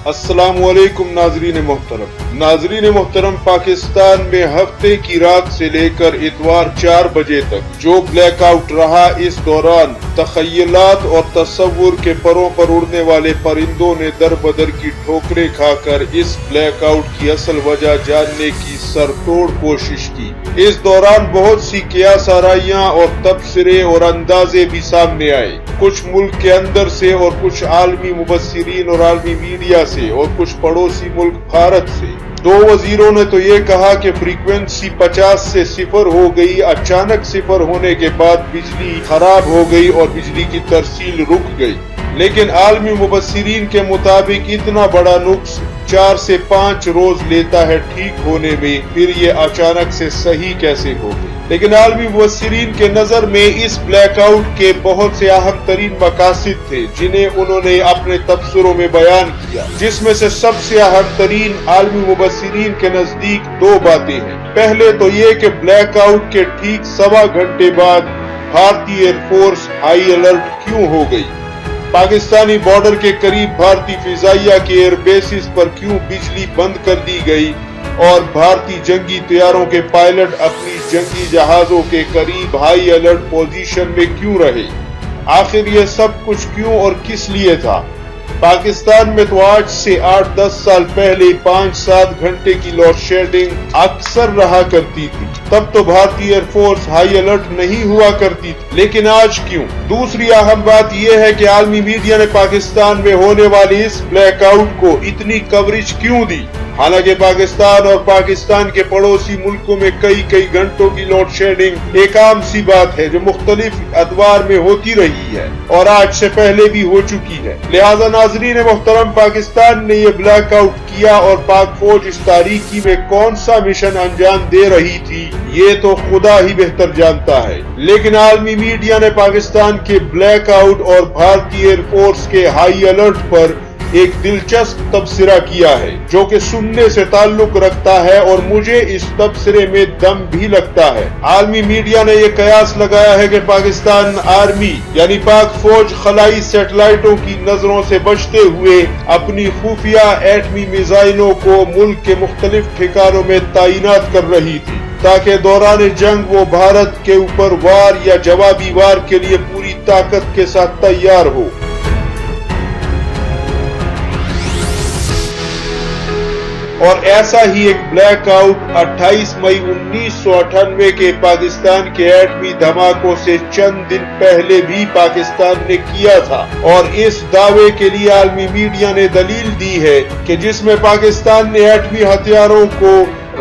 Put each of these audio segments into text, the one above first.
السلام علیکم ناظرین محترم، پاکستان میں ہفتے کی رات سے لے کر اتوار 4 بجے تک جو بلیک آؤٹ رہا، اس دوران تخیلات اور تصور کے پروں پر اڑنے والے پرندوں نے در بدر کی ٹھوکریں کھا کر اس بلیک آؤٹ کی اصل وجہ جاننے کی سر توڑ کوشش کی۔ اس دوران بہت سی قیاس آرائیاں اور تبصرے اور اندازے بھی سامنے آئے، کچھ ملک کے اندر سے اور کچھ عالمی مبصرین اور عالمی میڈیا سے اور کچھ پڑوسی ملک بھارت سے۔ 2 وزیروں نے تو یہ کہا کہ فریکوینسی 50 سے 0 ہو گئی، اچانک 0 ہونے کے بعد بجلی خراب ہو گئی اور بجلی کی ترسیل رک گئی، لیکن عالمی مبصرین کے مطابق اتنا بڑا نقص 4 سے 5 روز لیتا ہے ٹھیک ہونے میں، پھر یہ اچانک سے صحیح کیسے ہو گئی؟ لیکن عالمی مبصرین کے نظر میں اس بلیک آؤٹ کے بہت سے اہم ترین مقاصد تھے جنہیں انہوں نے اپنے تبصروں میں بیان کیا، جس میں سے سب سے اہم ترین عالمی مبصرین کے نزدیک 2 باتیں ہیں۔ پہلے تو یہ کہ بلیک آؤٹ کے ٹھیک 1.25 گھنٹے بعد بھارتی ایئر فورس ہائی الرٹ کیوں ہو گئی؟ پاکستانی بارڈر کے قریب بھارتی فضائیہ کے ایئر بیسز پر کیوں بجلی بند کر دی گئی اور بھارتی جنگی طیاروں کے پائلٹ اپنی جنگی جہازوں کے قریب ہائی الرٹ پوزیشن میں کیوں رہے؟ آخر یہ سب کچھ کیوں اور کس لیے تھا؟ پاکستان میں تو آج سے 8-10 سال پہلے 5-7 گھنٹے کی لوڈ شیڈنگ اکثر رہا کرتی تھی، تب تو بھارتی ایئر فورس ہائی الرٹ نہیں ہوا کرتی تھی، لیکن آج کیوں؟ دوسری اہم بات یہ ہے کہ عالمی میڈیا نے پاکستان میں ہونے والی اس بلیک آؤٹ کو اتنی کوریج کیوں دی؟ حالانکہ پاکستان اور پاکستان کے پڑوسی ملکوں میں کئی گھنٹوں کی لوڈ شیڈنگ ایک عام سی بات ہے جو مختلف ادوار میں ہوتی رہی ہے اور آج سے پہلے بھی ہو چکی ہے۔ لہذا ناظرین محترم، پاکستان نے یہ بلیک آؤٹ کیا اور پاک فوج اس تاریکی میں کون سا مشن انجام دے رہی تھی یہ تو خدا ہی بہتر جانتا ہے، لیکن عالمی میڈیا نے پاکستان کے بلیک آؤٹ اور بھارتی ایئر فورس کے ہائی الرٹ پر ایک دلچسپ تبصرہ کیا ہے جو کہ سننے سے تعلق رکھتا ہے اور مجھے اس تبصرے میں دم بھی لگتا ہے۔ عالمی میڈیا نے یہ قیاس لگایا ہے کہ پاکستان آرمی یعنی پاک فوج خلائی سیٹلائٹوں کی نظروں سے بچتے ہوئے اپنی خفیہ ایٹمی میزائلوں کو ملک کے مختلف ٹھکانوں میں تعینات کر رہی تھی تاکہ دوران جنگ وہ بھارت کے اوپر وار یا جوابی وار کے لیے پوری طاقت کے ساتھ تیار ہو۔ اور ایسا ہی ایک بلیک آؤٹ 28 مئی 1998 کے پاکستان کے ایٹمی دھماکوں سے چند دن پہلے بھی پاکستان نے کیا تھا، اور اس دعوے کے لیے عالمی میڈیا نے دلیل دی ہے کہ جس میں پاکستان نے ایٹمی ہتھیاروں کو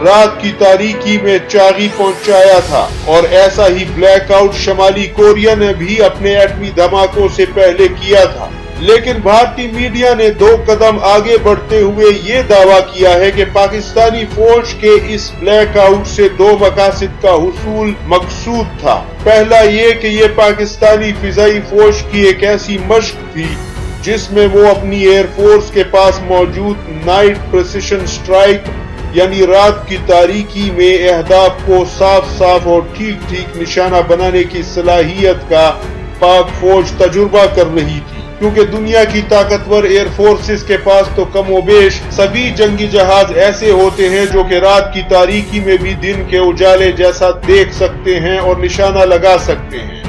رات کی تاریکی میں چاغی پہنچایا تھا، اور ایسا ہی بلیک آؤٹ شمالی کوریا نے بھی اپنے ایٹمی دھماکوں سے پہلے کیا تھا۔ لیکن بھارتی میڈیا نے 2 قدم آگے بڑھتے ہوئے یہ دعویٰ کیا ہے کہ پاکستانی فوج کے اس بلیک آؤٹ سے 2 مقاصد کا حصول مقصود تھا۔ پہلا یہ کہ یہ پاکستانی فضائی فوج کی ایک ایسی مشق تھی جس میں وہ اپنی ایئر فورس کے پاس موجود نائٹ پریسیشن سٹرائک یعنی رات کی تاریکی میں اہداف کو صاف اور ٹھیک نشانہ بنانے کی صلاحیت کا پاک فوج تجربہ کر رہی تھی، کیونکہ دنیا کی طاقتور ایئر فورسز کے پاس تو کم و بیش سبھی جنگی جہاز ایسے ہوتے ہیں جو کہ رات کی تاریکی میں بھی دن کے اجالے جیسا دیکھ سکتے ہیں اور نشانہ لگا سکتے ہیں،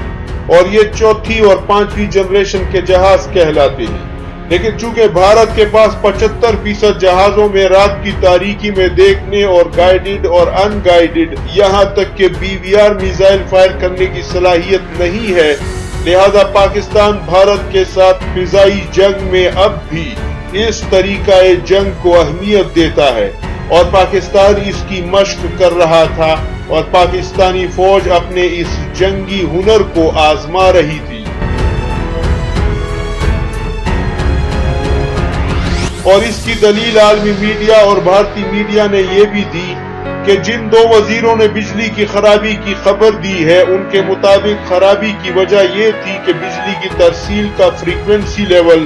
اور یہ 4تھی اور 5ویں جنریشن کے جہاز کہلاتے ہیں۔ لیکن چونکہ بھارت کے پاس 75% جہازوں میں رات کی تاریکی میں دیکھنے اور گائیڈڈ اور ان گائیڈڈ یہاں تک کہ BVR میزائل فائر کرنے کی صلاحیت نہیں ہے، لہذا پاکستان بھارت کے ساتھ فضائی جنگ میں اب بھی اس طریقہ جنگ کو اہمیت دیتا ہے، اور پاکستان اس کی مشق کر رہا تھا اور پاکستانی فوج اپنے اس جنگی ہنر کو آزما رہی تھی۔ اور اس کی دلیل عالمی میڈیا اور بھارتی میڈیا نے یہ بھی دی کہ جن 2 وزیروں نے بجلی کی خرابی کی خبر دی ہے ان کے مطابق خرابی کی وجہ یہ تھی کہ بجلی کی ترسیل کا فریکوینسی لیول